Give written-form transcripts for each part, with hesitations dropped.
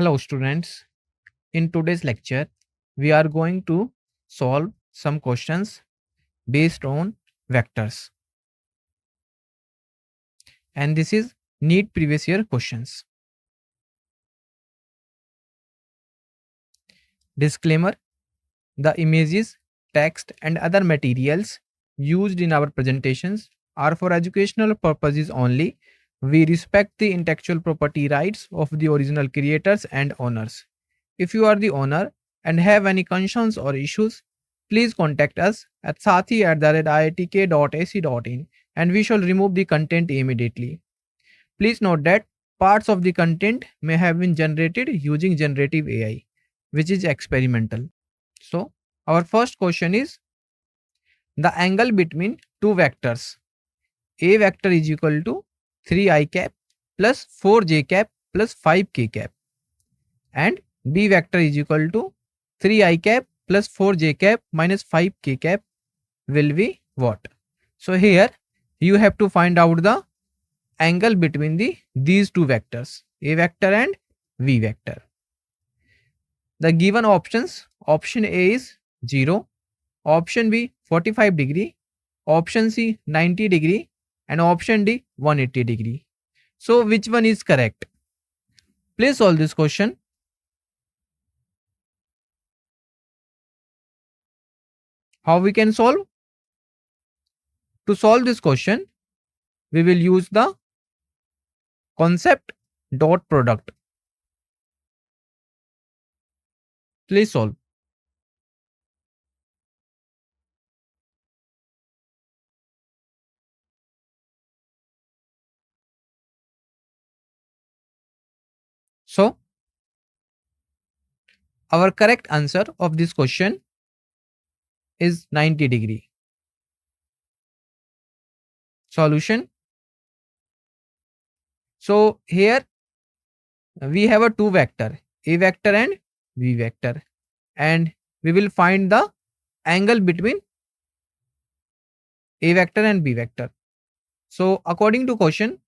Hello students, in today's lecture we are going to solve some questions based on vectors, and this is NEET previous year questions. Disclaimer: the images, text and other materials used in our presentations are for educational purposes only. We respect the intellectual property rights of the original creators and owners. If you are the owner and have any concerns or issues, please contact us at sathi@iitk.ac.in and we shall remove the content immediately. Please note that parts of the content may have been generated using generative AI, which is experimental. So, our first question is the angle between two vectors. A vector is equal to 3i cap plus 4j cap plus 5k cap, and B vector is equal to 3i cap plus 4j cap minus 5k cap will be what? So here you have to find out the angle between these two vectors, A vector and V vector. The given options, option A is 0, option B 45 degree, option C 90 degree and option D 180 degree. So which one is correct? Please solve this question. How we can solve? To solve this question, we will use the concept dot product. Please solve. So, our correct answer of this question is 90 degree. Solution. So, here we have a two vector, A vector and V vector, and we will find the angle between A vector and B vector. So, according to question,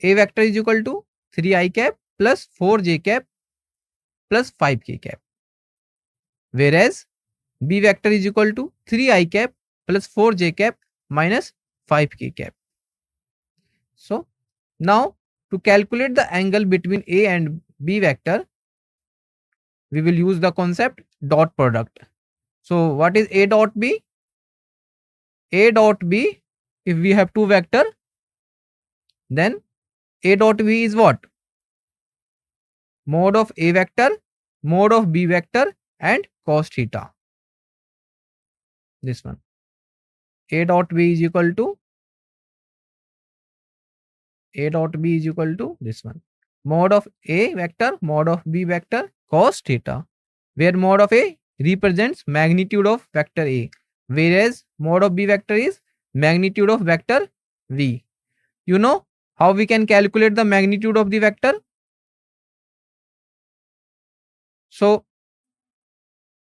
A vector is equal to 3i cap plus 4j cap plus 5k cap, whereas B vector is equal to 3i cap plus 4j cap minus 5k cap. So, now to calculate the angle between A and B vector, we will use the concept dot product. So, what is A dot B? A dot B, if we have two vector, then A dot B is what? Mod of A vector, mod of B vector and cos theta. This one. A dot B is equal to this one. Mod of A vector, mod of B vector, cos theta, where mod of A represents magnitude of vector A, whereas mod of B vector is magnitude of vector V. You know how we can calculate the magnitude of the vector? So,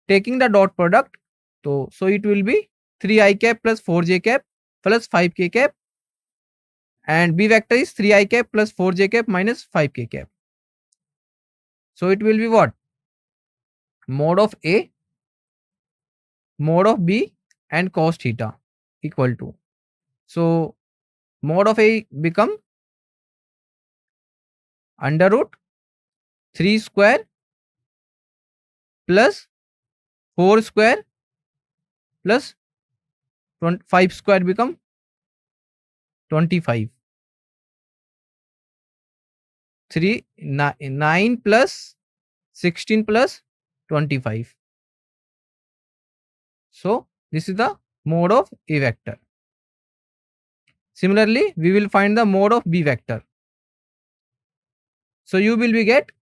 taking the dot product, so it will be 3i cap plus 4j cap plus 5k cap, and B vector is 3i cap plus 4j cap minus 5k cap. So, it will be what? Mod of A, mod of B and cos theta equal to. So, mod of A become under root 3 square plus 4 square plus 5 square become 25. 9 plus 16 plus 25. So, this is the mode of A vector. Similarly, we will find the mode of B vector. So, you will be get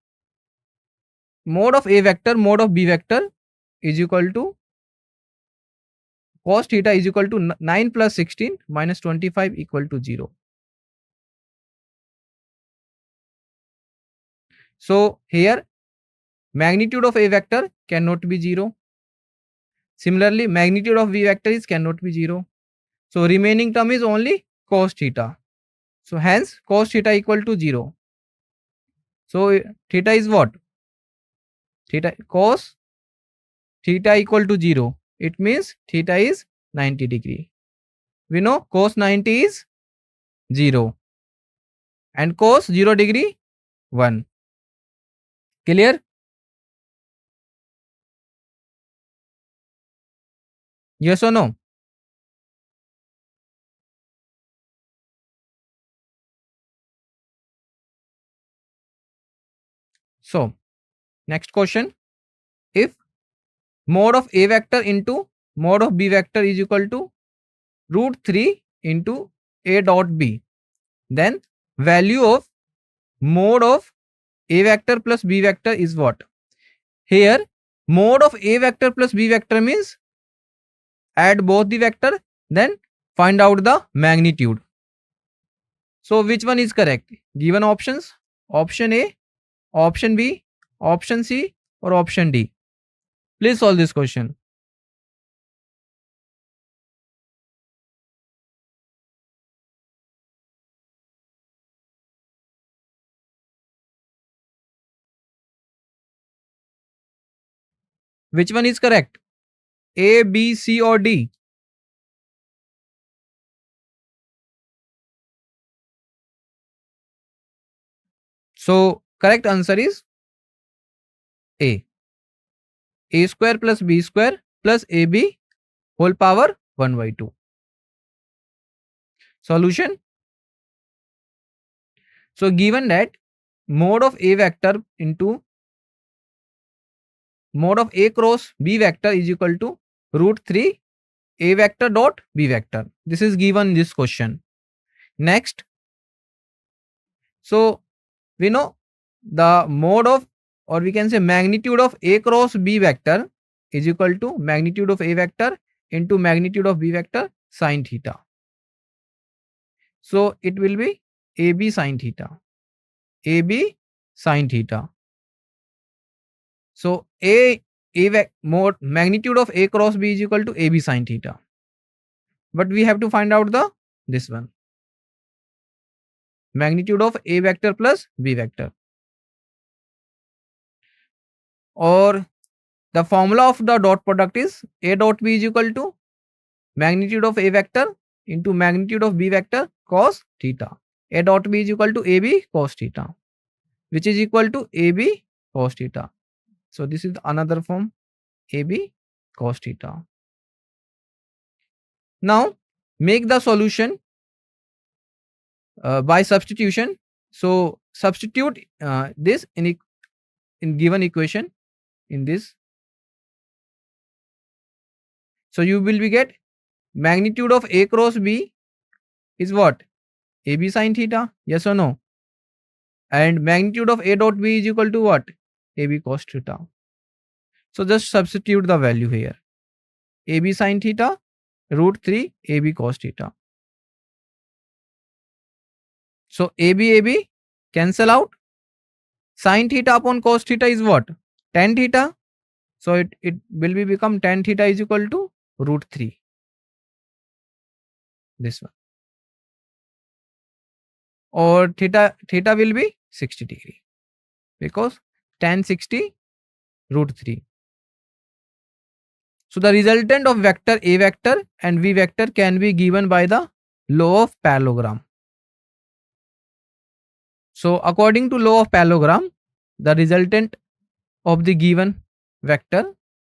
mode of A vector, mode of B vector is equal to cos theta is equal to 9 plus 16 minus 25 equal to 0. So, here magnitude of A vector cannot be 0. Similarly, magnitude of V vector is cannot be 0. So, remaining term is only cos theta. So, hence cos theta equal to 0. So, theta is what? theta cos theta equal to 0. It means theta is 90 degree. We know cos 90 is 0 and cos 0 degree 1. Clear? Yes or no? So, next question. If mod of A vector into mod of B vector is equal to root 3 into A dot B, then value of mod of A vector plus B vector is what? Here, mod of A vector plus B vector means add both the vector, then find out the magnitude. So, which one is correct? Given options: option A, option B, option C, or option D. Please solve this question. Which one is correct? A, B, C, or D? So, correct answer is A. A square plus B square plus AB whole power 1 by 2. Solution. So, given that mod of A vector into mod of A cross B vector is equal to root 3 A vector dot B vector. This is given in this question. Next, so we know the mode of, or we can say magnitude of A cross B vector is equal to magnitude of A vector into magnitude of B vector sine theta. So it will be AB sine theta. AB sine theta. So mode magnitude of A cross B is equal to AB sine theta. But we have to find out the this one. Magnitude of A vector plus B vector. Or the formula of the dot product is A dot B is equal to magnitude of A vector into magnitude of B vector cos theta. A dot B is equal to AB cos theta, which is equal to AB cos theta. So this is another form, AB cos theta. Now make the solution by substitution. So substitute this in given equation in this. So you will be get magnitude of A cross B is what? AB sine theta, yes or no? And magnitude of A dot B is equal to what? AB cos theta. So just substitute the value here. AB sine theta root 3 AB cos theta. So AB cancel out. Sine theta upon cos theta is what? Tan theta. So it will be become tan theta is equal to root 3. This one. Or theta will be 60 degree because tan 60 root 3. So the resultant of vector A vector and V vector can be given by the law of parallelogram. So according to law of parallelogram, the resultant of the given vector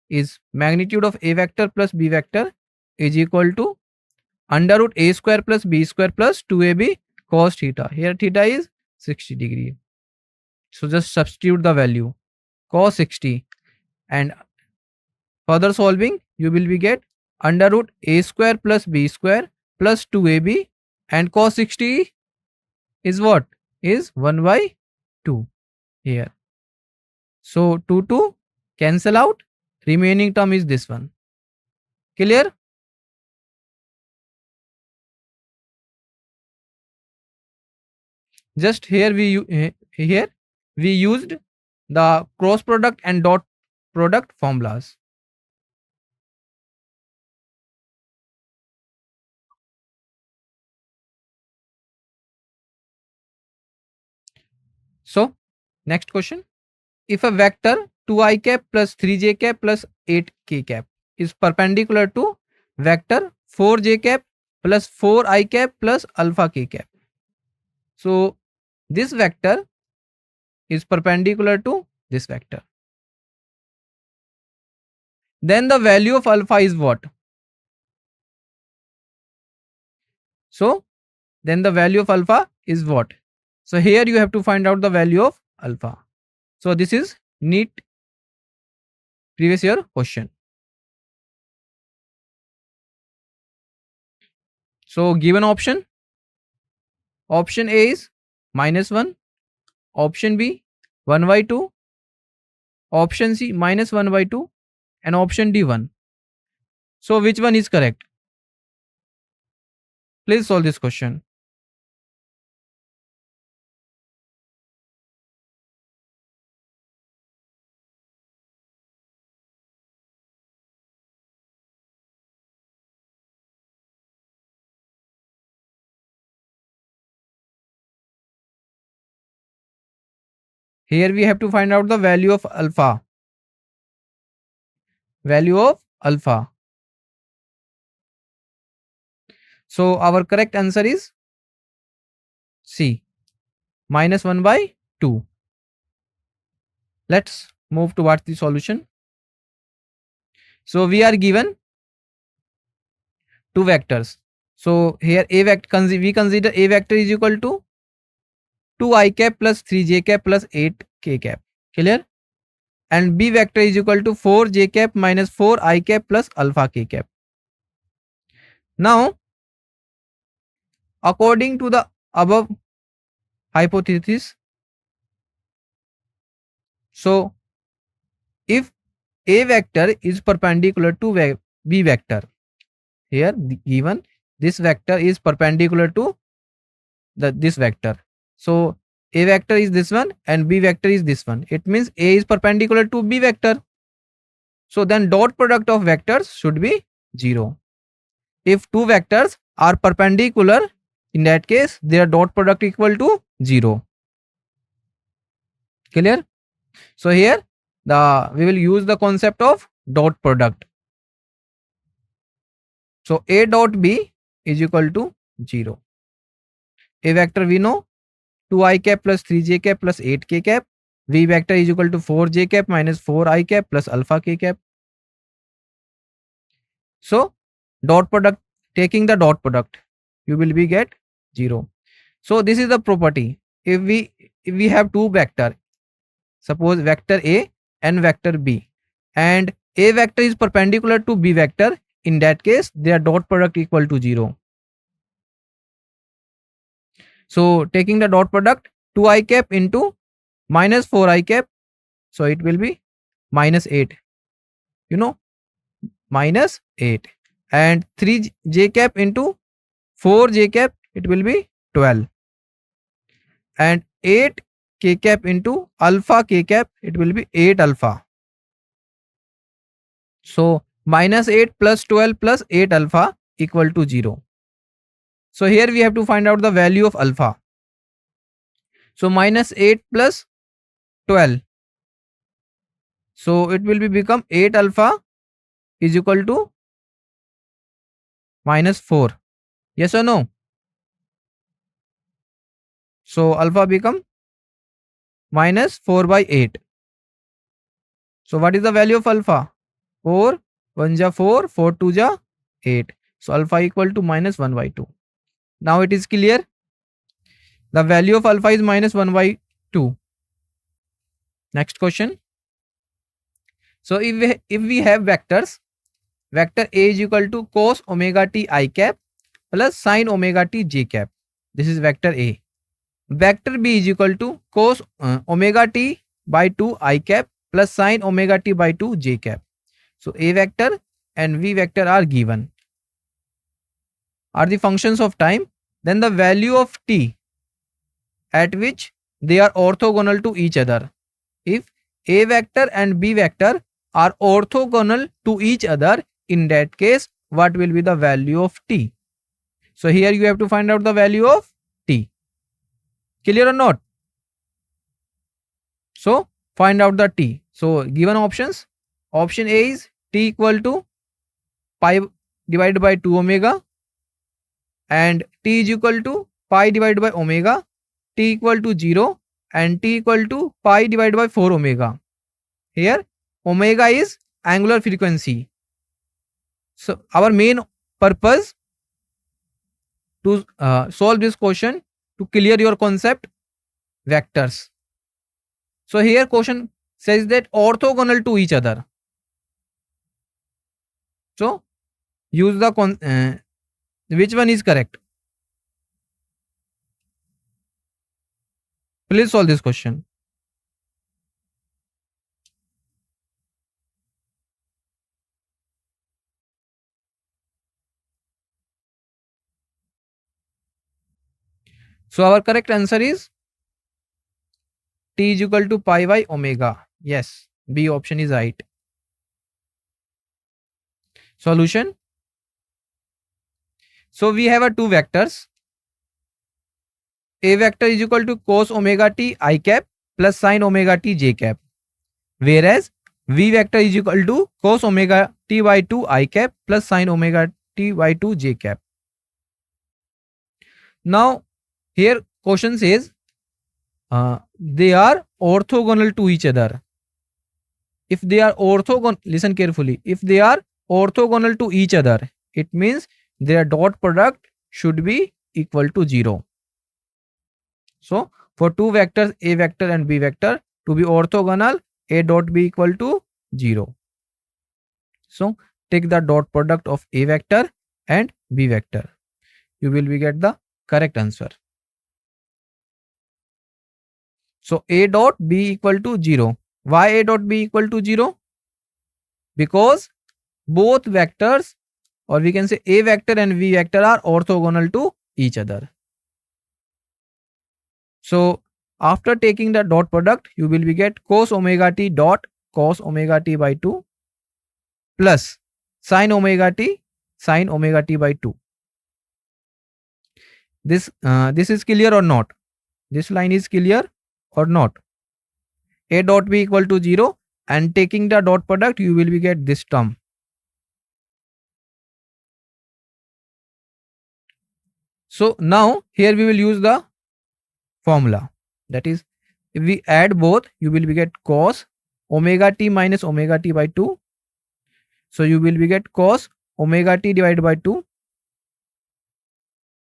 is magnitude of A vector plus B vector is equal to under root A square plus B square plus 2AB cos theta. Here theta is 60 degree. So just substitute the value cos 60 and further solving you will be get under root A square plus B square plus 2AB and cos 60 is what? Is 1 by 2 here. So 2 cancel out, remaining term is this one. Clear? Just here we used the cross product and dot product formulas. So next question, if a vector 2i cap plus 3j cap plus 8k cap is perpendicular to vector 4j cap plus 4i cap plus alpha k cap. So this vector is perpendicular to this vector. Then the value of alpha is what? So then the value of alpha is what? So here you have to find out the value of alpha. So this is NEET previous year question. So given option A is -1, option B 1/2, option C -1/2, and option D 1. So which one is correct? Please solve this question. Here we have to find out the value of alpha. Value of alpha. So our correct answer is C, -1/2. Let's move towards the solution. So we are given two vectors. So here a vector, we consider a vector is equal to 2i cap plus 3j cap plus 8k cap. Clear? And b vector is equal to 4j cap minus 4i cap plus alpha k cap. Now, according to the above hypothesis, so if a vector is perpendicular to b vector, here given this vector is perpendicular to this vector. So a vector is this one and b vector is this one. It means a is perpendicular to b vector. So then dot product of vectors should be 0. If two vectors are perpendicular, in that case their dot product equal to 0. Clear? So here we will use the concept of dot product. So a dot b is equal to 0. A vector we know 2i cap plus 3j cap plus 8k cap. V vector is equal to 4j cap minus 4i cap plus alpha k cap. So dot product, taking the dot product, you will be get 0. So this is the property. If we have two vector, suppose vector a and vector b, and a vector is perpendicular to b vector, in that case their dot product equal to 0. So taking the dot product, 2i cap into minus 4i cap, so it will be -8, -8, and 3j cap into 4j cap, it will be 12, and 8k cap into alpha k cap, it will be 8 alpha. So -8 plus 12 plus 8 alpha equal to 0. So here we have to find out the value of alpha. So -8 plus 12. So it will be become 8 alpha is equal to -4. Yes or no? So alpha become -4/8. So what is the value of alpha? 4, 1 ja 4, 4 2 ja 8. So alpha equal to -1/2. Now it is clear. The value of alpha is -1/2. Next question. So if we have vectors, vector A is equal to cos omega t I cap plus sin omega t j cap. This is vector A. Vector B is equal to cos omega t by 2 I cap plus sin omega t by 2 j cap. So A vector and V vector are given, are the functions of time. Then the value of t at which they are orthogonal to each other. If A vector and B vector are orthogonal to each other, in that case what will be the value of t? So here you have to find out the value of t. Clear or not? So find out the t. So given options, option A is t equal to pi divided by 2 omega, and t is equal to pi divided by omega, t equal to 0, and t equal to pi divided by 4 omega. Here omega is angular frequency. So our main purpose to solve this question, to clear your concept, vectors. So here question says that orthogonal to each other. So use the which one is correct? Please solve this question. So our correct answer is t is equal to pi by omega. Yes, B option is right. Solution. So we have a two vectors. A vector is equal to cos omega t I cap plus sin omega t j cap. Whereas V vector is equal to cos omega t by 2 I cap plus sin omega t by 2 j cap. Now here question says they are orthogonal to each other. If they are orthogonal, listen carefully, if they are orthogonal to each other, it means their dot product should be equal to 0. So for two vectors A vector and B vector to be orthogonal, A dot be equal to 0. So take the dot product of A vector and B vector. You will be get the correct answer. So A dot be equal to 0. Why A dot be equal to 0? Because both vectors, or we can say A vector and V vector, are orthogonal to each other. So after taking the dot product, you will be get cos omega t dot cos omega t by 2 plus sin omega t by 2. This is clear or not? This line is clear or not? A dot be equal to 0, and taking the dot product, you will be get this term. So now here we will use the formula. That is, if we add both, you will be get cos omega t minus omega t by 2. So you will be get cos omega t divided by 2.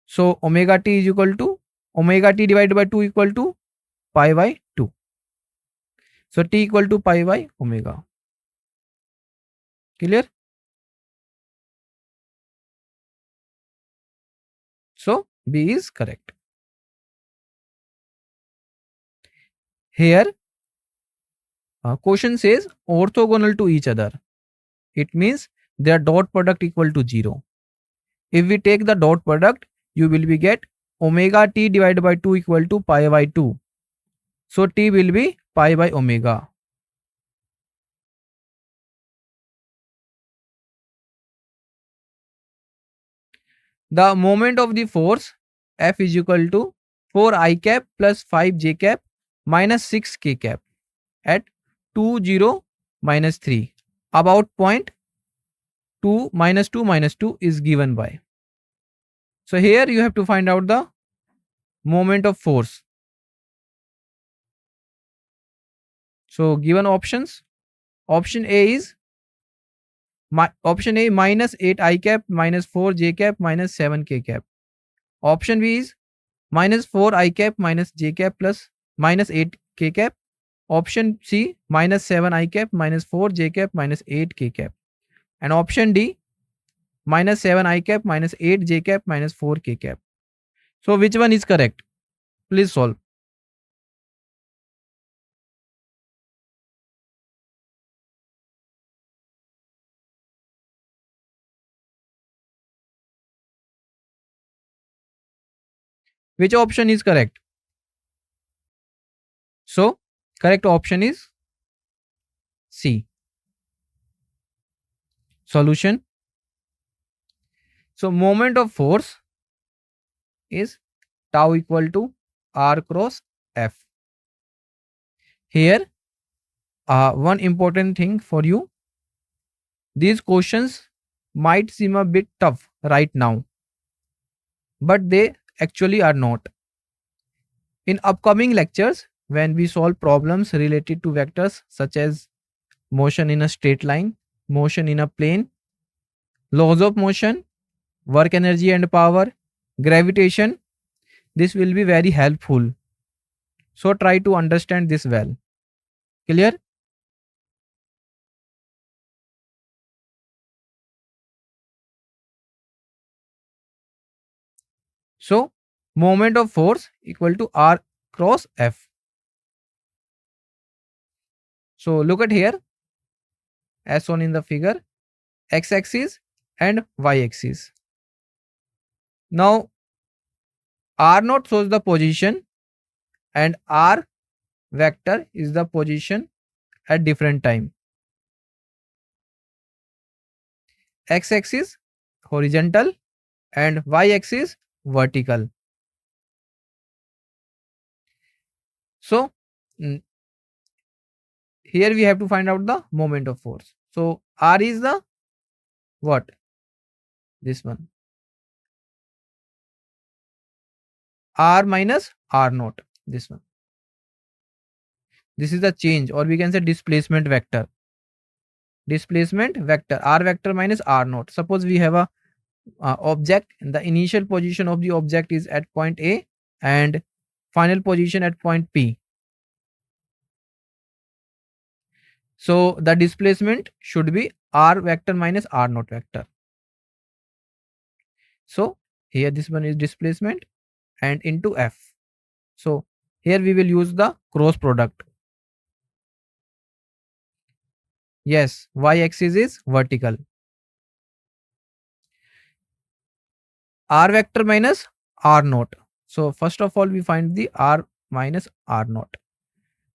So omega t is equal to omega t divided by 2 equal to pi by 2. So t equal to pi by omega. Clear? So B is correct. Here question says orthogonal to each other. It means their dot product equal to 0. If we take the dot product, you will be get omega t divided by 2 equal to pi by 2. So t will be pi by omega. The moment of the force F is equal to 4 I cap plus 5 j cap minus 6 k cap at 2 0 minus 3 about point 2 minus 2 is given by. So here you have to find out the moment of force. So given options, option A is option A minus 8 I cap minus 4 j cap minus 7 k cap. Option B is minus 4 I cap minus j cap plus minus 8 k cap. Option C minus 7 I cap minus 4 j cap minus 8 k cap. And option D minus 7 I cap minus 8 j cap minus 4 k cap. So which one is correct? Please solve. Which option is correct? So correct option is C. Solution. So moment of force is tau equal to R cross F. Here one important thing for you, these questions might seem a bit tough right now, but they actually are not. In upcoming lectures, when we solve problems related to vectors such as motion in a straight line, motion in a plane, laws of motion, work energy and power, gravitation, this will be very helpful. So try to understand this well. Clear? So moment of force equal to R cross F. So look at here as shown in the figure, x axis and y axis. Now R naught shows the position and R vector is the position at different time. X axis horizontal and y axis vertical. So here we have to find out the moment of force. So R is the what? This one. R minus R naught. This one. This is the change, or we can say displacement vector. Displacement vector R vector minus R naught. Suppose we have a object, and the initial position of the object is at point A and final position at point P. So the displacement should be R vector minus R naught vector. So here this one is displacement and into F. So here we will use the cross product. Yes, y axis is vertical. R vector minus R naught. So first of all we find the R minus R naught.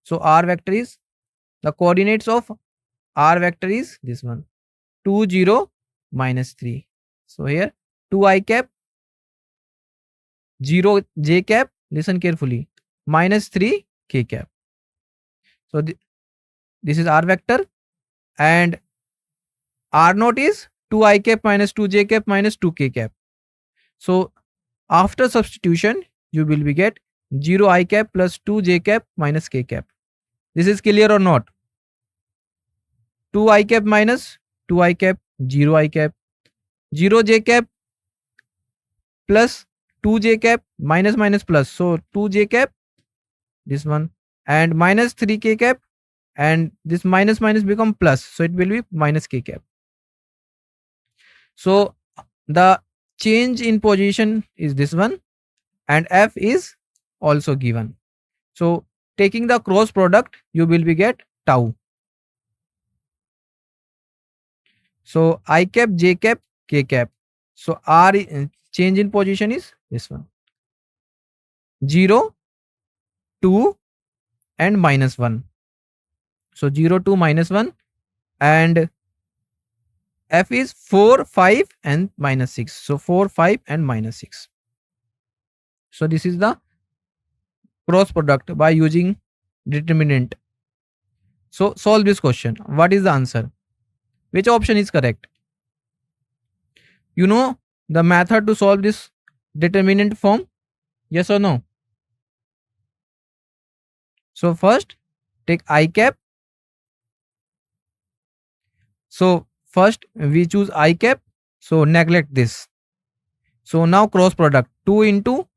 So R vector is, the coordinates of R vector is this one, 2 0 minus 3. So here 2 I cap 0 j cap, listen carefully, minus 3 k cap. So this is R vector and R naught is 2 I cap minus 2 j cap minus 2 k cap. So after substitution you will be get 0 I cap plus 2 j cap minus k cap. This is clear or not? 2 I cap minus 2 I cap 0 I cap 0 j cap plus 2 j cap minus minus plus, so 2 j cap this one and minus 3 k cap, and this minus minus become plus, so it will be minus k cap. So the change in position is this one and F is also given. So taking the cross product you will be get tau. So I cap j cap k cap. So R change in position is this one, 0 2 and minus 1. So 0 2 minus 1 and F is 4 5 and minus 6. So 4 5 and minus 6. So this is the cross product by using determinant. So solve this question. What is the answer? Which option is correct? You know the method to solve this determinant form? Yes or no? So first take I cap. So first we choose I cap. So neglect this. So now cross product 2 into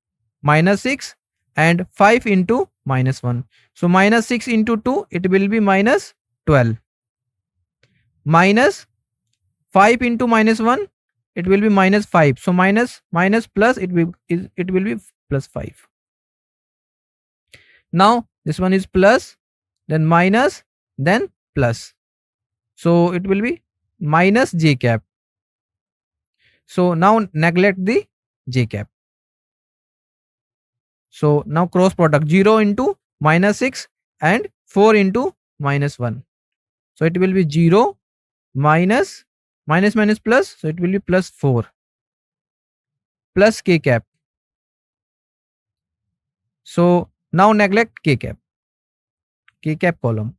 minus 6 and 5 into minus 1. So minus 6 into 2 it will be minus 12. Minus 5 into minus 1 it will be minus 5. So minus minus plus it will be plus 5. Now this one is plus, then minus, then plus. So it will be minus j cap. So now neglect the j cap. So now cross product 0 into minus 6 and 4 into minus 1. So it will be 0 minus minus minus plus. So it will be plus 4 plus k cap. So now neglect k cap column.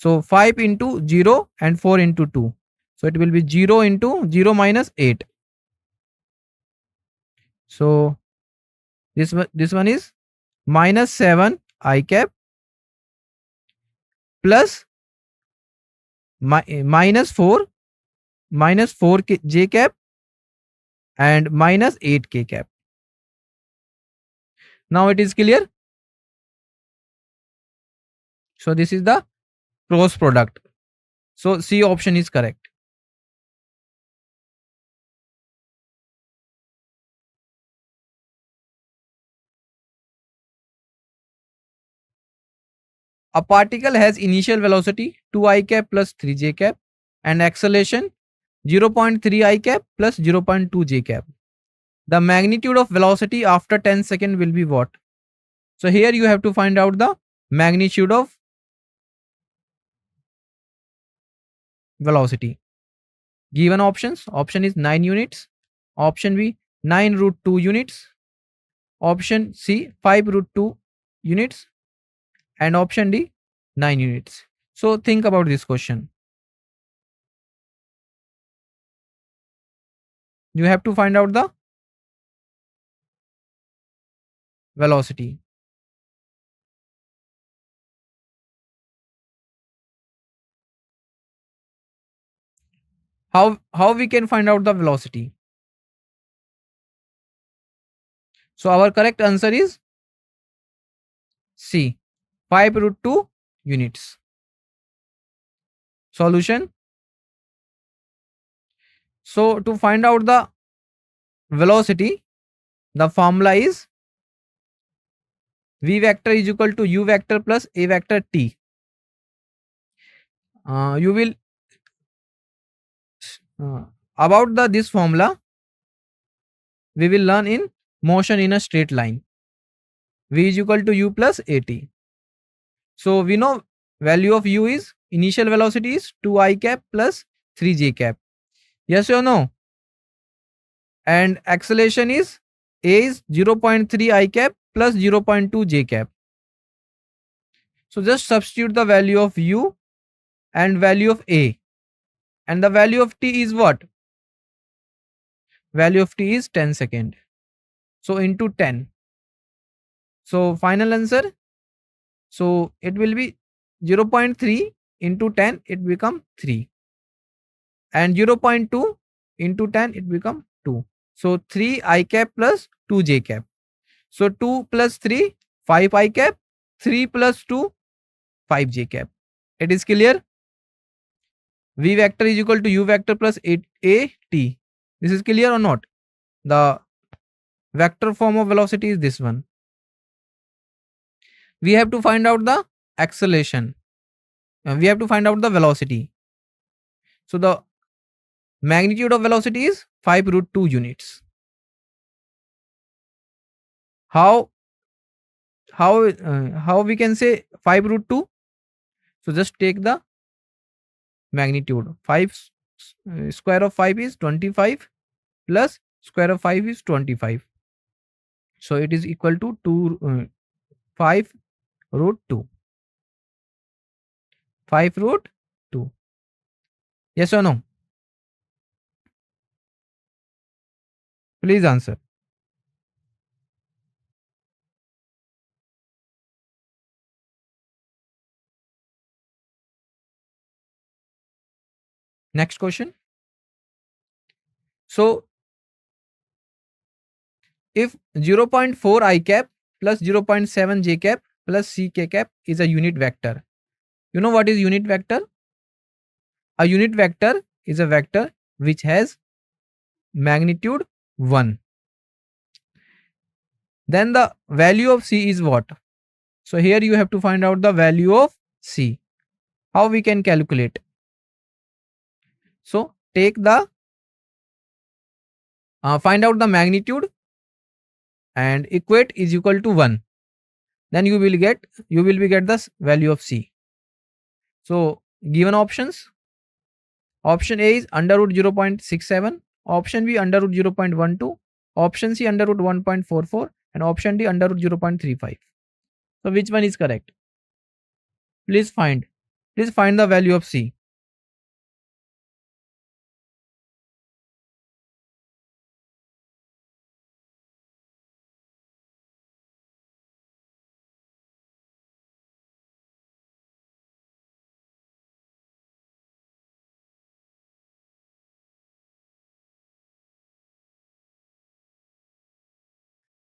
So 5 into 0 and 4 into 2. So it will be 0 into 0 minus 8. So this one is minus 7 I cap plus minus 4 j cap and minus 8 k cap. Now it is clear. So this is the cross product. So C option is correct. A particle has initial velocity 2 I cap plus 3 j cap and acceleration 0.3 I cap plus 0.2 j cap. The magnitude of velocity after 10 seconds will be what? So here you have to find out the magnitude of velocity. Given options, option is 9 units, option B 9 root 2 units, option C 5 root 2 units, and option D 9 units. So think about this question. You have to find out the velocity. How we can find out the velocity? So our correct answer is C 5 root 2 units. Solution. So to find out the velocity, the formula is v vector is equal to u vector plus a vector t. You will about this formula we will learn in motion in a straight line. V is equal to u plus at. So we know value of u is initial velocity is 2 I cap plus 3 j cap. Yes or no? And acceleration is a is 0.3 I cap plus 0.2 j cap. So just substitute the value of u and value of a, and the value of t is what? Value of t is 10 second. So into 10. So final answer. So it will be 0.3 into 10, it become 3, and 0.2 into 10, it become 2. So 3 I cap plus 2 j cap. So 2 plus 3 5 I cap, 3 plus 2 5 j cap. It is clear. V vector is equal to u vector plus a t. This is clear or not? The vector form of velocity is this one. We have to find out the acceleration. We have to find out the velocity. So the magnitude of velocity is 5 root 2 units. How we can say 5 root 2? So just take the magnitude. 5 square of 5 is 25 plus square of 5 is 25. So it is equal to 5 root 2. 5 root 2. Yes or no? Please answer. Next question. So if 0.4 I cap plus 0.7 j cap plus c k cap is a unit vector. You know what is unit vector? A unit vector is a vector which has magnitude 1. Then the value of c is what? So here you have to find out the value of c. How we can calculate? So take the find out the magnitude and equate is equal to 1. Then you will get the value of c. So given options, option A is under root 0.67, option B under root 0.12, option C under root 1.44, and option D under root 0.35. So which one is correct? Please find. Please find the value of C.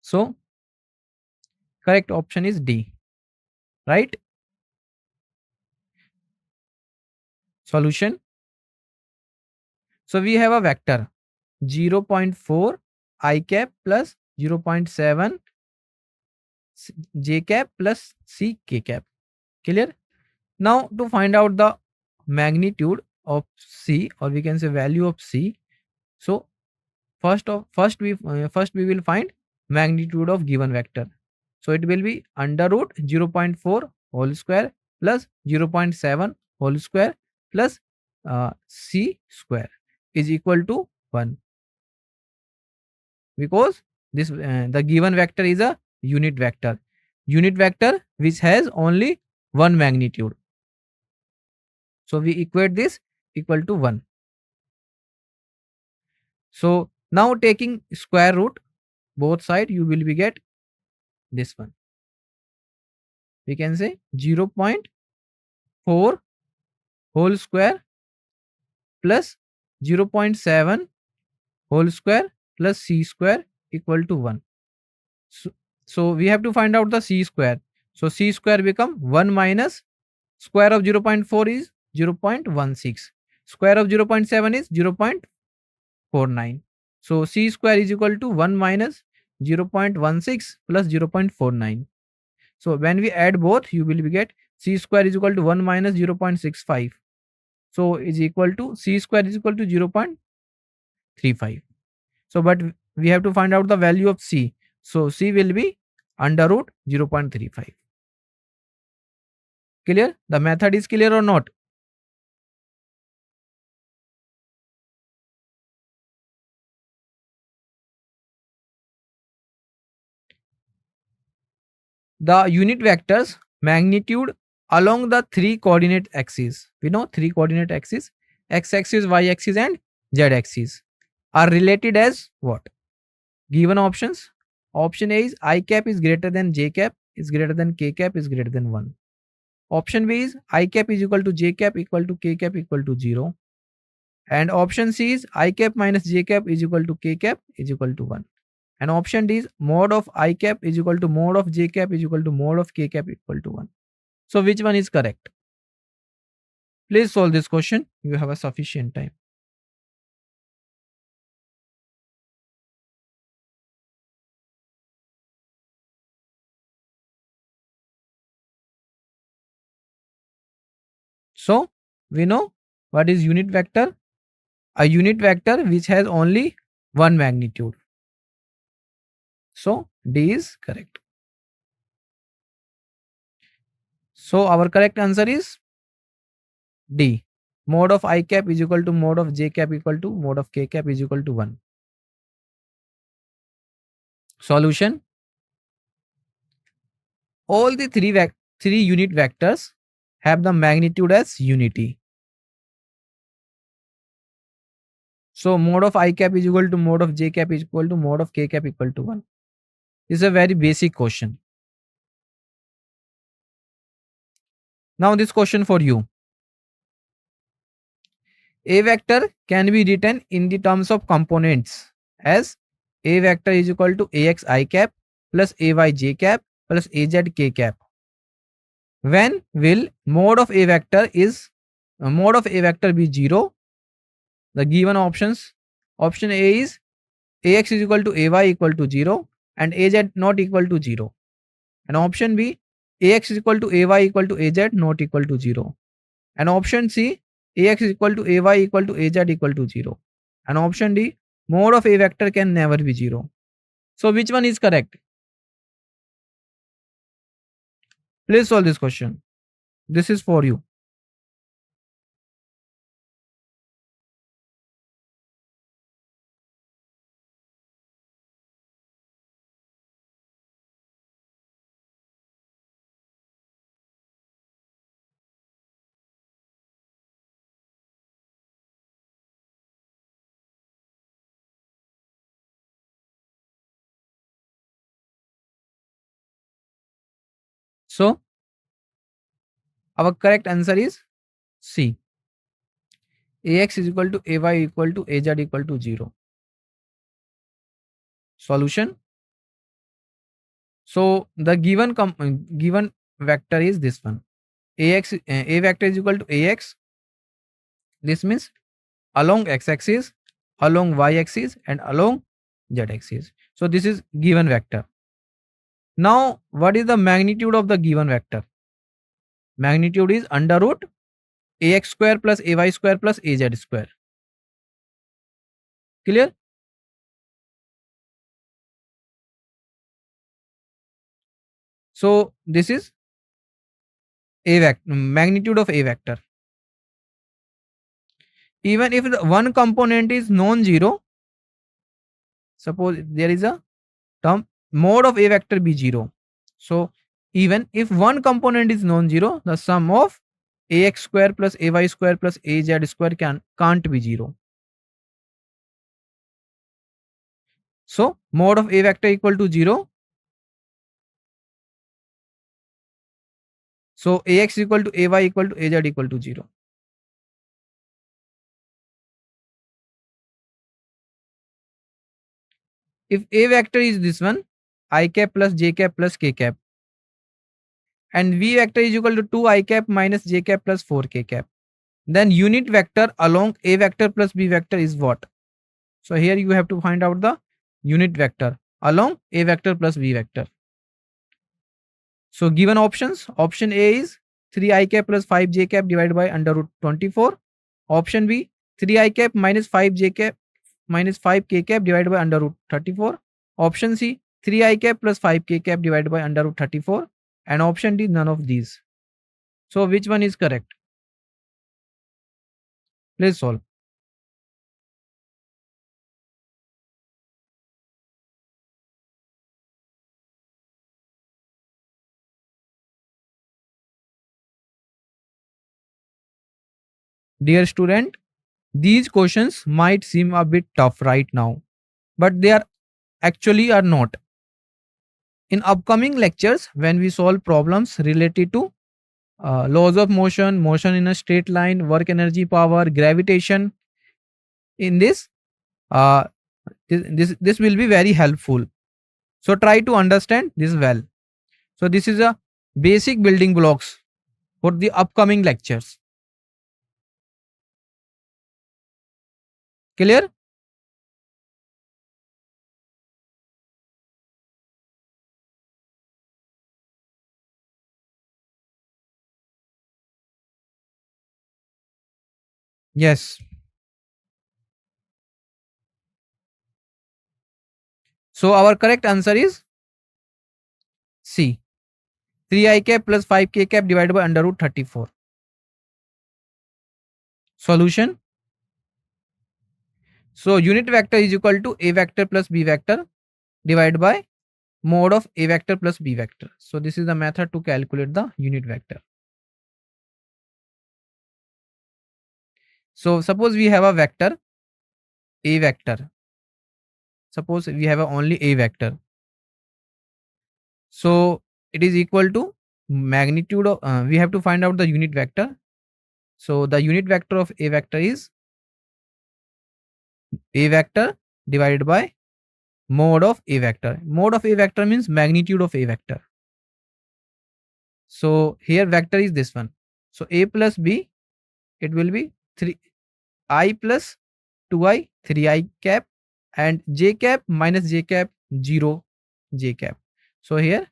So correct option is D, right? Solution. So we have a vector 0.4 I cap plus 0.7 j cap plus c k cap. Clear? Now to find out the magnitude of c, or we can say value of c. So first we will find magnitude of given vector. So it will be under root 0.4 whole square plus 0.7 whole square plus c square is equal to 1, because this the given vector is a unit vector which has only one magnitude. So we equate this equal to 1. So now taking square root both side, you will be get this one. We can say 0.4 whole square plus 0.7 whole square plus c square equal to 1. So, so we have to find out the c square. So c square become 1 minus square of 0.4 is 0.16. Square of 0.7 is 0.49. So c square is equal to 1 minus 0.16 plus 0.49. So when we add both, you will be get c square is equal to 1 minus 0.65. So is equal to c square is equal to 0.35. So but we have to find out the value of c. So c will be under root 0.35. Clear? The method is clear or not? The unit vectors magnitude along the three coordinate axes. We know three coordinate axes: x axis, y axis and z axis are related as what? Given options. Option A is I cap is greater than j cap is greater than k cap is greater than 1. Option B is I cap is equal to j cap equal to k cap equal to 0. And option C is I cap minus j cap is equal to k cap is equal to 1. And option D is mod of I cap is equal to mod of j cap is equal to mod of k cap equal to 1. So which one is correct? Please solve this question. You have a sufficient time. So we know what is unit vector. A unit vector which has only one magnitude. So D is correct. So our correct answer is D. Mod of I cap is equal to mod of j cap equal to mod of k cap is equal to 1. Solution. All the three unit vectors have the magnitude as unity. So mod of I cap is equal to mod of j cap is equal to mod of k cap equal to 1. This is a very basic question. Now this question for you. A vector can be written in the terms of components as A vector is equal to Ax I cap plus Ay j cap plus Az k cap. When will mode of A vector be 0? The given options. Option A is Ax is equal to Ay equal to 0 and Az not equal to 0. And option B, Ax is equal to Ay equal to Az not equal to 0. And option C, Ax is equal to Ay equal to Az equal to 0. And option D, mode of A vector can never be 0. So which one is correct? Please solve this question. This is for you. So our correct answer is C. Ax is equal to Ay equal to Az equal to 0. Solution. So the given vector is this one. A vector is equal to Ax. This means along x-axis, along y-axis, and along z-axis. So this is given vector. Now what is the magnitude of the given vector? Magnitude is under root ax square plus ay square plus az square. Clear? So this is a vector, magnitude of a vector. Even if the one component is non-zero, suppose there is a term mode of a vector be 0. So even if one component is non-zero, the sum of ax square plus ay square plus az square can't be 0. So mode of a vector equal to 0. So ax equal to ay equal to az equal to 0. If a vector is this one, I cap plus j cap plus k cap, and v vector is equal to 2 I cap minus j cap plus 4 k cap, then unit vector along a vector plus b vector is what? So here you have to find out the unit vector along a vector plus b vector. So given options, option A is 3 I cap plus 5 j cap divided by under root 24. Option B, 3 I cap minus 5 j cap minus 5 k cap divided by under root 34. Option C, 3 I cap plus 5 k cap divided by under root 34. And option D, none of these. So which one is correct? Please solve. Dear student, these questions might seem a bit tough right now, but they are actually are not. In upcoming lectures, when we solve problems related to laws of motion, motion in a straight line, work energy power, gravitation, in this, uh, this will be very helpful. So try to understand this well. So this is a basic building blocks for the upcoming lectures. Clear? Yes. So our correct answer is C. 3 I cap plus 5 k cap divided by under root 34. Solution. So unit vector is equal to a vector plus b vector divided by mode of a vector plus b vector. So this is the method to calculate the unit vector. So suppose we have a vector a vector. Suppose we have only a vector. So it is equal to magnitude of we have to find out the unit vector. So the unit vector of a vector is a vector divided by mode of a vector. Mode of a vector means magnitude of a vector. So here vector is this one. So a plus b, it will be 3 I plus 2i 3i cap and j cap minus j cap 0 j cap. So here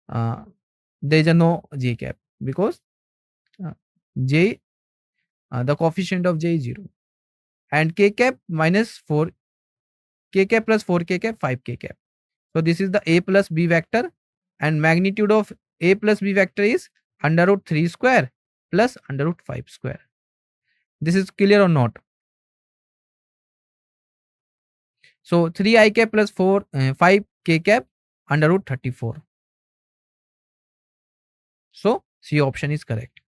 there is a no j cap because uh, j the coefficient of j is 0, and k cap minus 4 k cap plus 4 k cap 5 k cap. So this is the a plus b vector, and magnitude of a plus b vector is under root 3 square plus under root 5 square. This is clear or not? So 3 I cap plus 5 k cap under root 34. So C option is correct.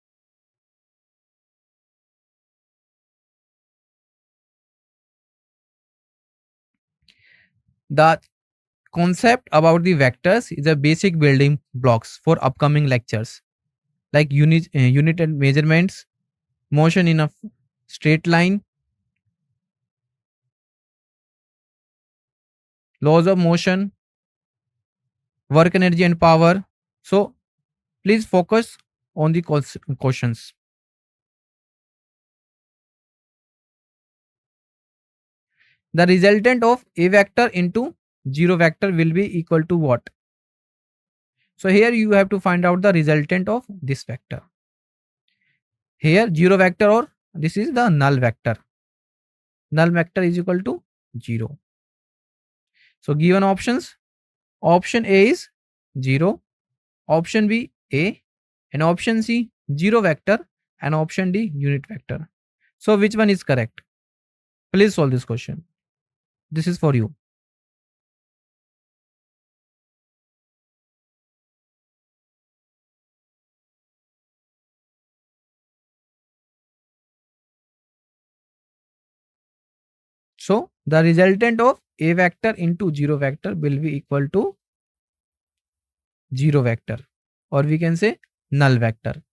The concept about the vectors is a basic building blocks for upcoming lectures like unit and measurements, motion in a straight line, laws of motion, work energy and power. So please focus on the questions. The resultant of a vector into 0 vector will be equal to what? So here you have to find out the resultant of this vector. Here 0 vector, or this is the null vector. Null vector is equal to 0. So given options, option A is 0, option B A, and option C 0 vector, and option D unit vector. So which one is correct? Please solve this question. This is for you. So the resultant of a vector into 0 vector will be equal to 0 vector, or we can say null vector.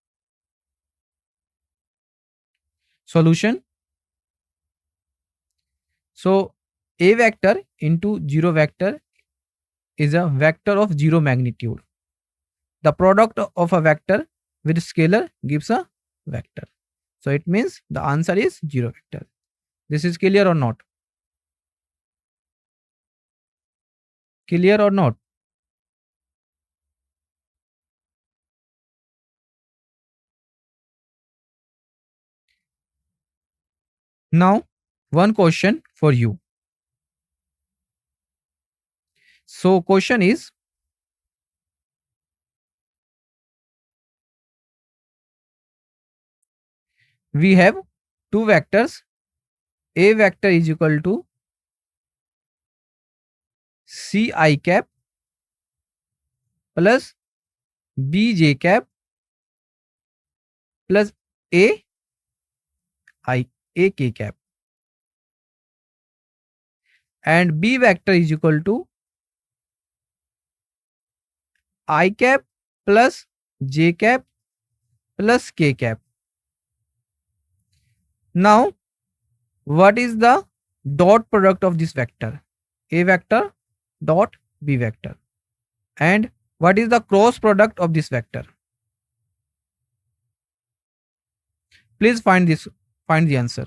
Solution. So a vector into 0 vector is a vector of 0 magnitude. The product of a vector with scalar gives a vector. So it means the answer is 0 vector. This is clear or not? Clear or not? Now, one question for you. So question is, we have two vectors. A vector is equal to C I cap plus B j cap plus A k cap, and B vector is equal to I cap plus j cap plus k cap. Now, what is the dot product of this vector? A vector dot B vector. And what is the cross product of this vector? Please find the answer.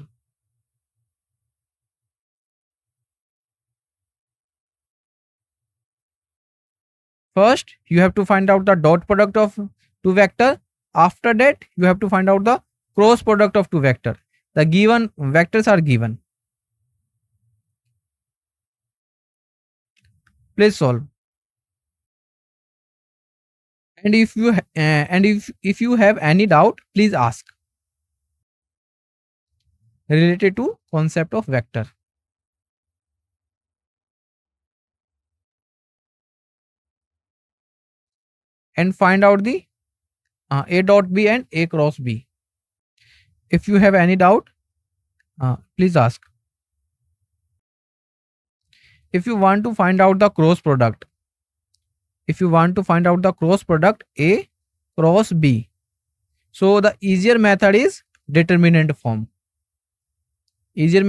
First, you have to find out the dot product of two vector. After that, you have to find out the cross product of two vector. The given vectors are given. Please solve. And if you have any doubt, please ask related to concept of vector. And find out the A dot B and A cross B. If you have any doubt, please ask. If you want to find out the cross product, A cross B, so the easier method is determinant form. Using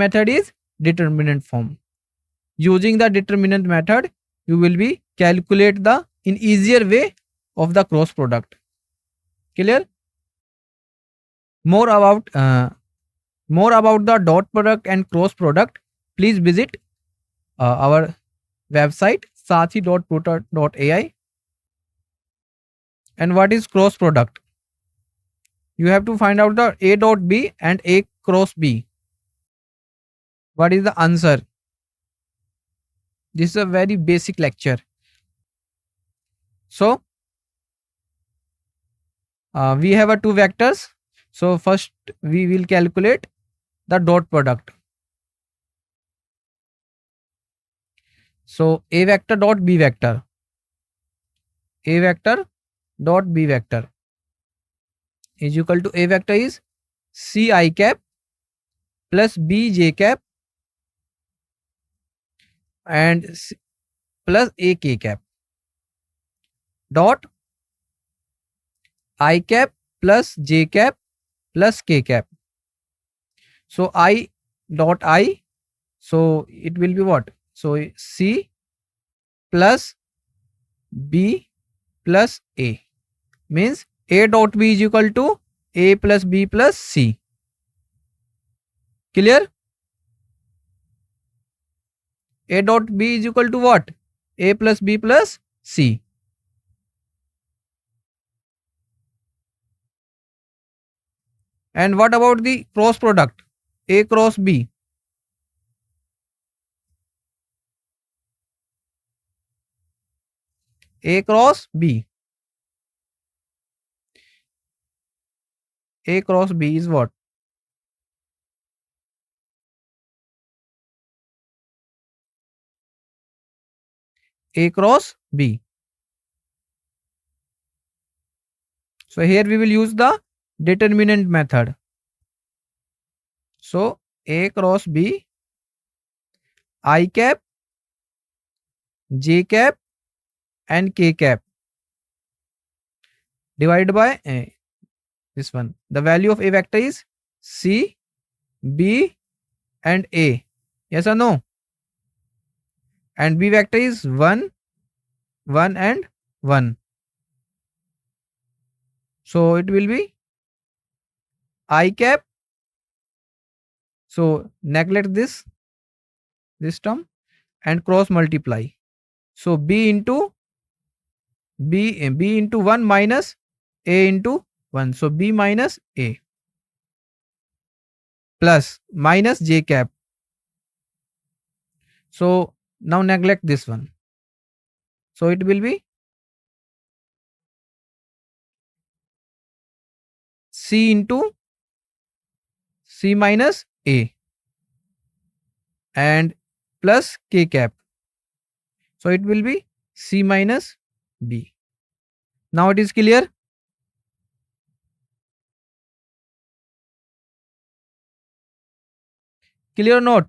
the determinant method, you will be calculate the in easier way of the cross product. Clear? More about the dot product and cross product, please visit our website sathi.prota.ai. And what is cross product? You have to find out the A dot B and A cross B. What is the answer? This is a very basic lecture. So we have two vectors. So first we will calculate the dot product. So A vector dot B vector. A vector dot B vector is equal to A vector is C I cap plus B j cap and plus a k cap dot I cap plus j cap plus k cap. So I dot I, so it will be what? So C plus B plus A means A dot B is equal to A plus B plus C. Clear? A dot B is equal to what? A plus B plus C. And what about the cross product? A cross B. A cross B. A cross B is what? A cross B. So here we will use the determinant method. So A cross B, I cap, J cap and K cap divided by this one. The value of A vector is C, B and A. Yes or no? And B vector is 1, 1 and 1. So it will be I cap. So neglect this term and cross multiply. So B into 1 minus A into 1. So B minus A plus minus J cap. So now neglect this one. So it will be C into C minus A and plus K cap. So it will be C minus B. Now it is clear? Clear or not?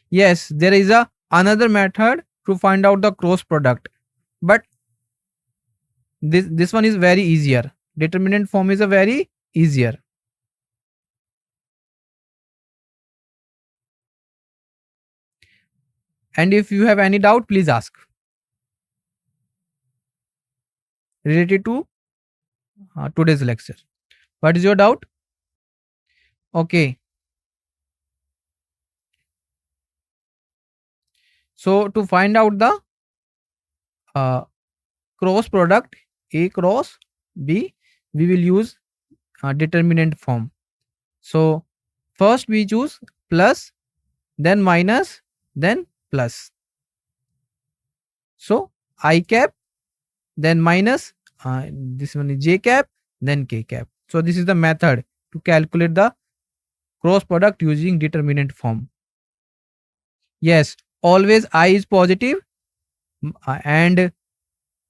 Yes, there is another method to find out the cross product, but this one is very easier. Determinant form is a very easier. And if you have any doubt, please ask related to today's lecture. What is your doubt? Okay. So to find out the cross product A cross B, we will use determinant form. So first we choose plus, then minus, then plus. So I cap, then minus, this one is J cap, then K cap. So this is the method to calculate the cross product using determinant form. Yes, always I is positive and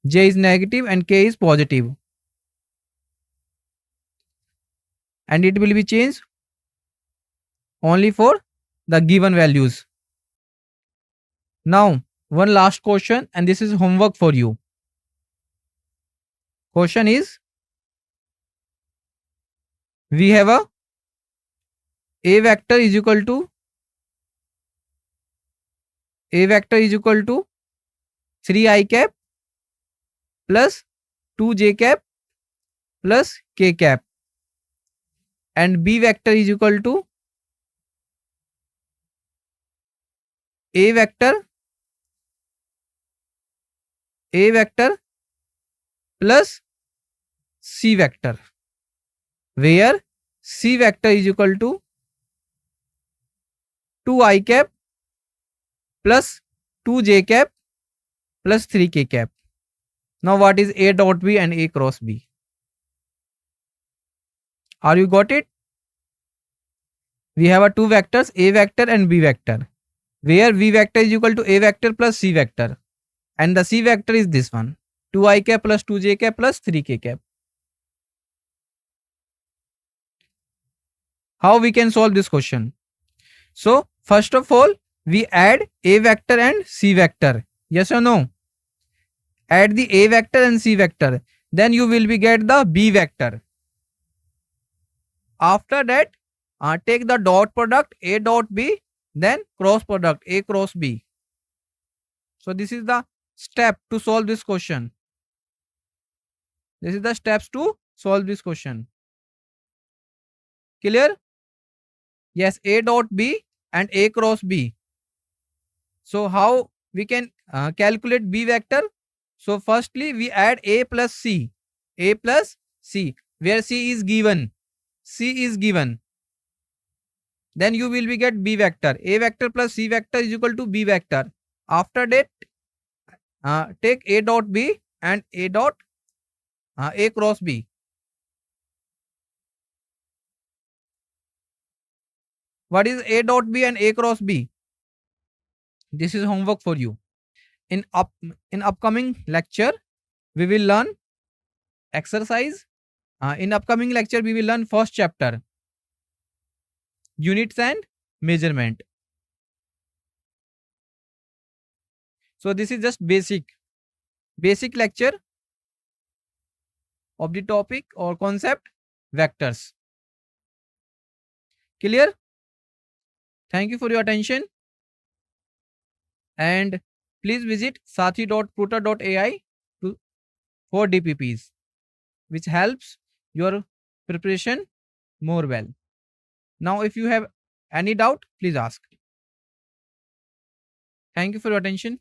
J is negative and K is positive. And it will be changed only for the given values. Now, one last question, and this is homework for you. Question is, we have a vector is equal to 3I cap plus 2J cap plus K cap, and B vector is equal to A vector plus C vector, where C vector is equal to 2I cap plus 2J cap plus 3K cap. Now what is A dot B and A cross B? Are you got it? We have two vectors, A vector and B vector, where V vector is equal to A vector plus C vector, and the C vector is this one, 2I cap plus 2J cap plus 3K cap. How we can solve this question? So first of all, we add a vector and c vector. Yes or no? Add the a vector and c vector. Then you will be get the b vector. After that, take the dot product a dot b, then cross product a cross b. So this is the step to solve this question. This is the steps to solve this question. Clear? Yes, a dot b and a cross b. So how we can calculate b vector? So firstly we add a plus c, where c is given. C is given. Then you will be get b vector. A vector plus c vector is equal to b vector. After that, take a dot b and a dot a cross b. What is a dot b and a cross b? This is homework for you. In upcoming lecture, we will learn exercise. In upcoming lecture, we will learn first chapter, units and measurement. So this is just basic lecture of the topic or concept vectors. Clear? Thank you for your attention, and please visit sathi.pruta.ai for DPPs, which helps your preparation more well. Now, if you have any doubt, please ask. Thank you for your attention.